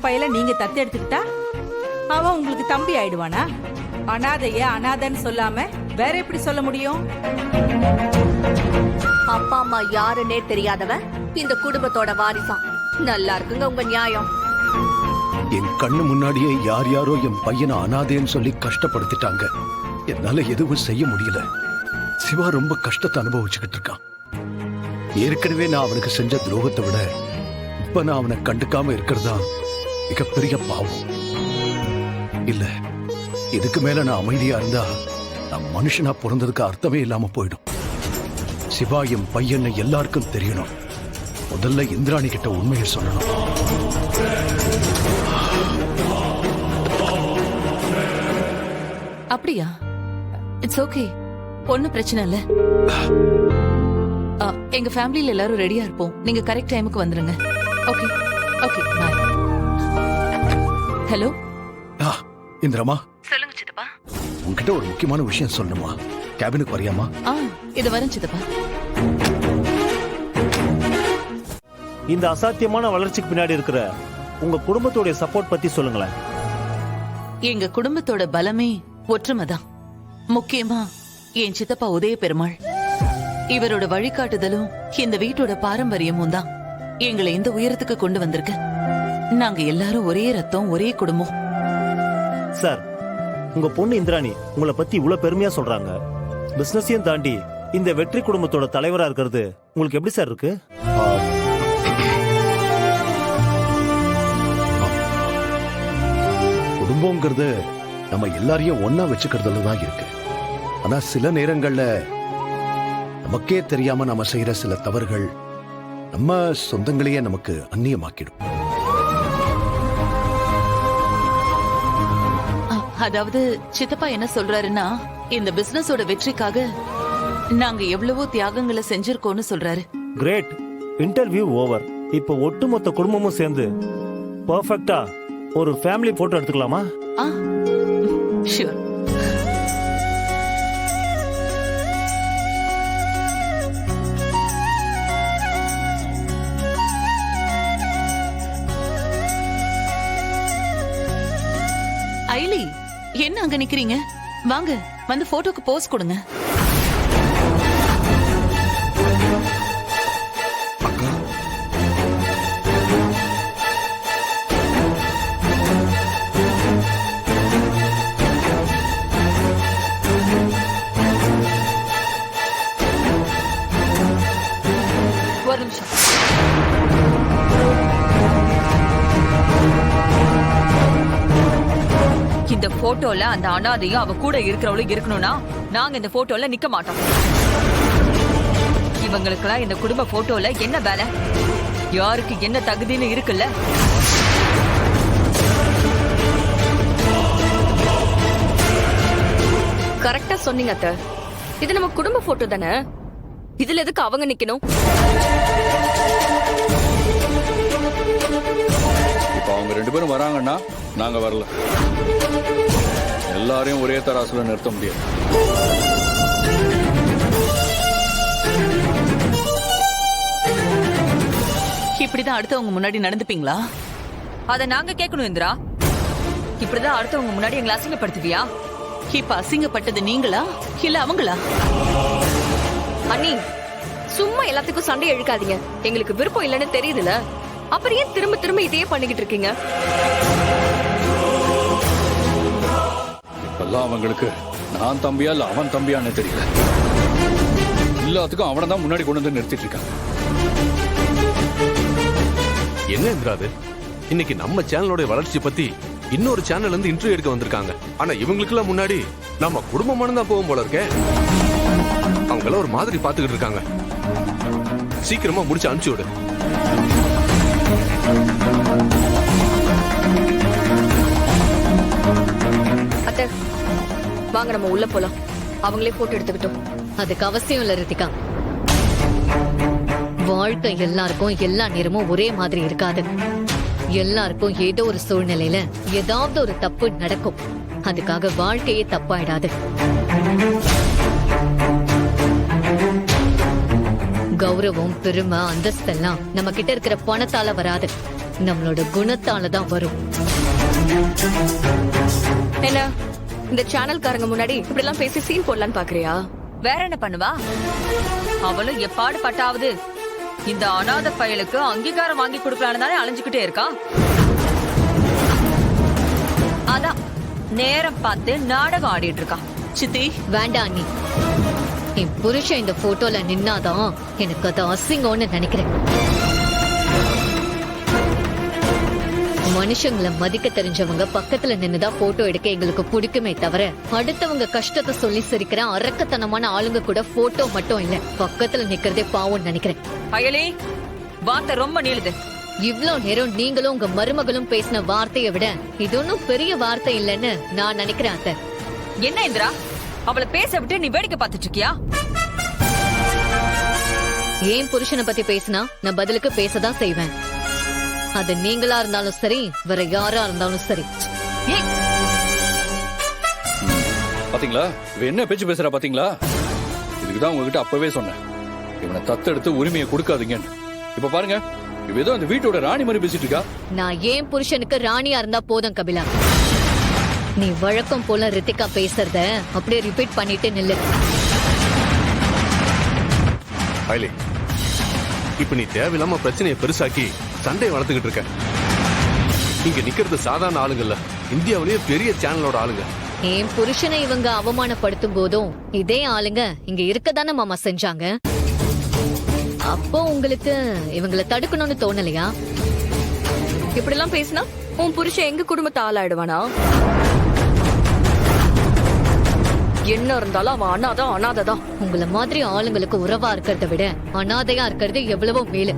பையல நீங்க தத்தெடுத்துக்கிட்டா அவன் உங்களுக்கு தம்பி ஆயிடுவானா? அனாதைய அனாதைன்னு சொல்லாம வேற எப்படி சொல்ல முடியும்? அப்பா அம்மா யாருன்னே தெரியாதவன் இந்த குடும்பத்தோட வாரிசான். நல்லா இருக்குங்க உங்க நியாயம். என் கண்ணு முன்னாடியே யார் யாரோ என் பையனை அனாதைன்னு சொல்லி கஷ்டப்படுத்திட்டாங்க. என்னால எதுவும் செய்ய முடியல. சிவா ரொம்ப கஷ்டத்தை அனுபவிச்சுக்கிட்டு இருக்கான். ஏற்கனவே நான் அவனுக்கு செஞ்ச துரோகத்தை விட இப்ப நான் அவனை கண்டுக்காம இருக்கிறதா மிகப்பெரிய பாவம். இல்ல, இதுக்கு மேல நான் அமைதியா இருந்தா நான் மனுஷனா பிறந்ததுக்கு அர்த்தமே இல்லாம போயிடும். சிவா என் பையன் எல்லாருக்கும் தெரியணும். முதல்ல இந்திராணி கிட்ட உண்மையை சொல்லணும். அப்படியா? இட்ஸ் ஓகே, ஒன்னும் பிரச்சனை இல்ல. எங்க ஃபேமிலில எல்லாரும் ரெடியா இருப்போம். நீங்க கரெக்ட் டைமுக்கு வந்துருங்க. ஓகே ஓகே, பாய். ஹலோ இந்திரமா, சொல்லுங்க சித்தப்பா. உன்கிட்ட ஒரு முக்கியமான விஷயம் சொல்லணுமா? கேபினுக்கு வரியாமா? இது வரேன் சித்தப்பா. இந்த அசாத்தியமான வளர்ச்சிக்கு பின்னாடி இருக்கிற உங்க குடும்பத்தோட சப்போர்ட் பத்தி சொல்லுங்களேன். எங்க குடும்பத்தோட பலமே ஒற்றுமைதான். முக்கியமா என் சித்தப்பா உதய பெருமாள். இவரோட வழிகாட்டுதலும் இந்த வீட்டோட பாரம்பரியமும் தான் எங்களை இந்த உயரத்துக்கு கொண்டு வந்திருக்கு. நாங்க எல்லாரும் ஒரே ரத்தம், ஒரே குடும்பம். சார், உங்க பொண்ணு இந்திராணி உங்களை பத்தி இவ்வளவு பெருமையா சொல்றாங்க. பிசினஸையும் தாண்டி இந்த வெற்றி குடும்பத்தோட தலைவரா இருக்கிறது உங்களுக்கு எப்படி சார் இருக்கு? குடும்பங்கிறது நம்ம எல்லாரையும் ஒன்னா வச்சுக்கிறதுல தான் இருக்கு. ஆனா சில நேரங்கள்ல நமக்கே தெரியாம நம்ம செய்யற சில தவறுகள் நம்ம சொந்தங்களையே நமக்கு அந்நியமாக்கிடும். அதாவது சித்தப்பா என்ன சொல்றாருன்னா, இந்த பிசினஸோட வெற்றிக்காக நாங்க எவ்வளவோ தியாகங்களை செஞ்சிருக்கோம்னு சொல்றாரு. கிரேட். Interview over. இப்போ ஒட்டுமொத்த குடும்பமும் சேர்ந்து பெர்ஃபெக்ட்டா ஒரு ஃபேமிலி போட்டோ எடுத்துக்கலாமா? ஷூர். ஐலி, என்ன அங்க நிக்கிறீங்க? வாங்க, வந்து போட்டோக்கு போஸ் கொடுங்க. ஒரு நிமிஷம். இந்த போட்டோல அந்த அனாதையும் அவ கூட இருக்கிறவளும் இருக்கணும்னா நாங்க இந்த போட்டோல நிக்க மாட்டோம். இவங்களுக்கெல்லாம் இந்த குடும்ப போட்டோல என்ன வேலை? யாருக்கு என்ன தகுதின்னு இருக்குல்ல? கரெக்டா சொன்னீங்க அத்தை. இது நம்ம குடும்ப போட்டோ தானே. இதுல எதுக்கு அவங்க நிக்கணும்? இப்ப அவங்க 2 பேரும் வராங்கன்னா நாங்க வரல. எல்லாரையும் ஒரே தராசுல நிறுத்த முடியாது. இப்படிதான் அடுத்தவங்க முன்னாடி நடந்துப்பீங்களா? அத நாங்க கேட்கணும் இந்திரா. இப்படிதான் அடுத்தவங்க முன்னாடி எங்களை அசிங்கப்படுத்துவியா? இப்ப அசிங்கப்பட்டது நீங்களா இல்ல அவங்களா? அண்ணி, சும்மா எல்லாத்துக்கும் சண்டை இழுக்காதீங்க. எங்களுக்கு விருப்பம் இல்லைன்னு தெரியுதுல, அப்புறம் ஏன் திரும்ப திரும்ப இதையே பண்ணிக்கிட்டு இருக்கீங்க? இப்பெல்லாம் அவங்களுக்கு நான் தம்பியா இல்ல அவன் தம்பியான்னு தெரியல. எல்லாத்துக்கும் அவனை தான் முன்னாடி கொண்டு வந்து நிறுத்திட்டு இருக்காங்க. என்ன என்கிறாது? இன்னைக்கு நம்ம சேனலோட வளர்ச்சி பத்தி இன்னொரு சேனல்ல இருந்து இன்டர்வியூ எடுக்க வந்திருக்காங்க. ஆனா இவங்களுக்கு எல்லாம் முன்னாடி நம்ம குடும்பமான தான் போகும் போல இருக்கே. அவங்க எல்லாம் ஒரு மாதிரி பாத்துக்கிட்டு இருக்காங்க. சீக்கிரமா முடிச்சு அனுப்பிச்சு விடு. அத்தை, வாங்க நம்ம உள்ள போலாம். அவங்களே போட்டோ எடுத்துக்கிட்டோம். அதுக்கு அவசியம் இல்ல ரித்திகா. வாழ்க்கை எல்லாருக்கும் எல்லா நேரமும் ஒரே மாதிரி இருக்காது. எல்லாருக்கும் ஏதோ ஒரு சூழ்நிலையில ஏதாவது ஒரு தப்பு நடக்கும். அதுக்காக வாழ்க்கையே தப்பாயிடாது. கௌரவம், பெருமை, அந்தஸ்தெல்லாம் நம்ம கிட்ட இருக்கிற பணத்தால வராது. நம்மளோட குணத்தால தான் வரும். என்ன இந்த சேனல்காரங்க முன்னாடி இப்படி எல்லாம் பேசி சீன் போடலான்னு பாக்குறியா? வேற என்ன பண்ணுவா? அவளும் எப்பாடு பட்டாவது இந்த அநாத பயலுக்கு அங்கீகாரம் வாங்கி கொடுக்கலான்னு தானே அலைஞ்சுக்கிட்டே இருக்கா. அதான் நேரம் பார்த்து நாடகம் ஆடிட்டு இருக்கா. சித்தி, வேண்டாம் அண்ணி. என் புருஷன் இந்த போட்டோல நின்னாதான் எனக்கு அது அசிங்கம்னு நினைக்கிறேன். மனுஷங்களை மதிக்க தெரிஞ்சவங்க பக்கத்துல நின்னுதான் போட்டோ எடுக்க எங்களுக்கு பிடிக்குமே தவிர, அடுத்தவங்க கஷ்டத்தை சொல்லி சிரிக்கிற அரக்கத்தனமான ஆளுங்க கூட போட்டோ மட்டும் இல்ல, பக்கத்துல நிக்கிறதே பாவம்னு நினைக்கிறேன். அயலி, வார்த்தை ரொம்ப நீளுது. இவ்ளோ நேரம் நீங்களும் உங்க மருமகளும் பேசின வார்த்தையை விட இது ஒன்னும் பெரிய வார்த்தை இல்லைன்னு நான் நினைக்கிறேன் அத்தை. என்ன இந்திரா, அவளை பேச விட்டு நீ வேடிக்கை பார்த்துட்டு இருக்கியா? ஏன் புருஷனை பத்தி பேசினா நான் பதிலுக்கு பேசதான் செய்வேன். அது நீங்களா இருந்தாலும் சரி, வேற யாரா இருந்தாலும் சரி. ஏய், பாத்தீங்களா இவ என்ன பேச்சு பேசுறா பாத்தீங்களா? இதுக்குதான் உங்ககிட்ட அப்பவே சொன்னேன், இவனை தத்தெடுத்து உரிமையை கொடுக்காதீங்கன்னு. இப்ப பாருங்க, இவ ஏதோ அந்த வீட்டோட ராணி மாதிரி பேசிட்டு இருக்கா. நான் ஏன் புருஷனுக்கு ராணியா இருந்தா போதும் கபிலா. நீ வழக்கம் போல ரித்திகா பேசுறத அப்படியே ரிப்பீட் பண்ணிட்டு நில்லு. அயலி, இப்ப நீ தேவையில்லாம பிரச்சனையை பெருசாக்கி சண்டை வளர்த்துக்கிட்டு இருக்க. இங்க நிக்கிறது சாதாரண ஆளுங்கல்ல, இந்தியாவிலேயே பெரிய சேனலோட ஆளுங்க. என் புருஷனை இவங்க அவமானப்படுத்தும் போதும் இதே ஆளுங்க இங்க இருக்கதானே மாமா செஞ்சாங்க. அப்போ உங்களுக்கு இவங்களை தடுக்கணும்னு தோணலையா? இப்படி எல்லாம் பேசினா உன் புருஷன் எங்க குடும்பத்தை ஆளாயிடுவானா? என்ன இருந்தாலும் அவன் அனாதான். உங்கள மாதிரி ஆளுங்களுக்கு உறவா இருக்கிறத விட அனாதையா இருக்கிறது எவ்வளவோ மேலு.